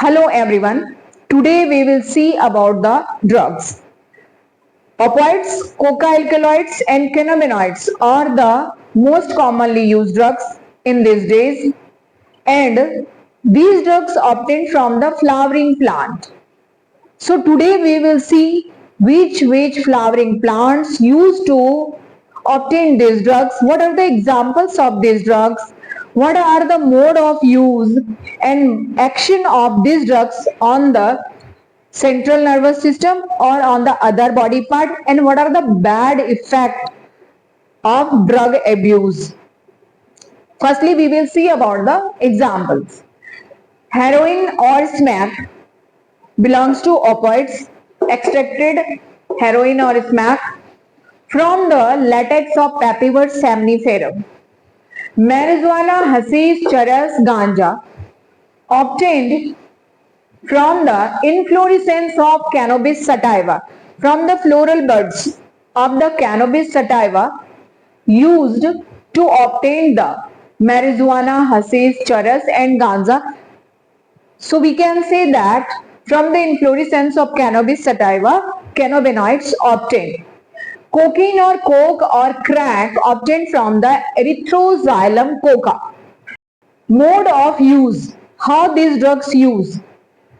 Hello everyone. Today we will see about the drugs. Opioids, coca-alkaloids and cannabinoids are the most commonly used drugs in these days, and these drugs obtained from the flowering plant. So today we will see which flowering plants used to obtain these drugs, what are the examples of these drugs, what are the mode of use and action of these drugs on the central nervous system or on the other body part, and what are the bad effect of drug abuse. Firstly, we will see about the examples. Heroin or smack belongs to opioids. Extracted heroin or smack from the latex of Papaver somniferum. Marijuana, hashish, charas, ganja obtained from the inflorescence of cannabis sativa, from the floral buds of the cannabis sativa used to obtain the marijuana, hashish, charas and ganja. So we can say that from the inflorescence of cannabis sativa, cannabinoids obtained. Cocaine or coke or crack obtained from the erythroxylum coca. Mode of use. How these drugs use?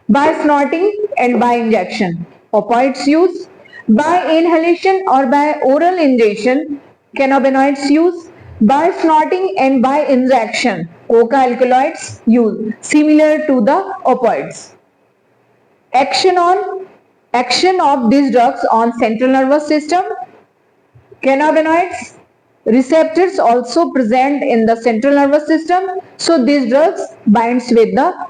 By snorting and by injection. Opioids use by inhalation or by oral injection. Cannabinoids use by snorting and by injection. Coca-alkaloids use similar to the opioids. Action of these drugs on central nervous system. Cannabinoids receptors also present in the central nervous system, so these drugs binds with the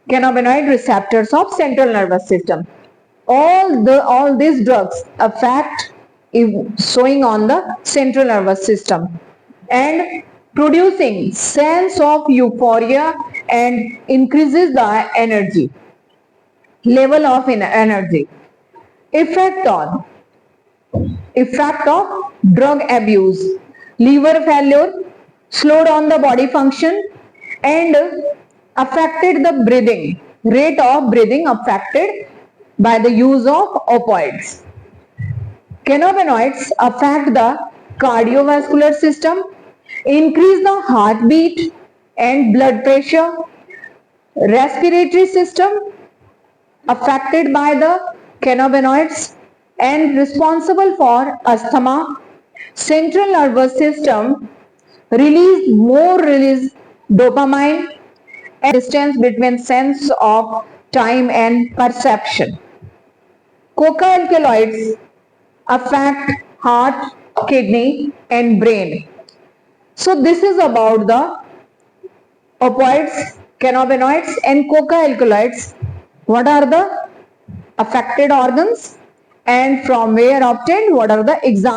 cannabinoid receptors of central nervous system. All these drugs affect showing on the central nervous system and producing sense of euphoria and increases the energy level of energy. Effect of drug abuse: liver failure, slowed down the body function and affected the breathing, rate of breathing affected by the use of opioids. Cannabinoids affect the cardiovascular system, increase the heartbeat and blood pressure. Respiratory system affected by the cannabinoids and responsible for asthma. Central nervous system release dopamine and distance between sense of time and perception. Coca-alkaloids affect heart, kidney and brain. So this is about the opioids, cannabinoids and coca-alkaloids. What are the affected organs and from where obtained? What are the examples?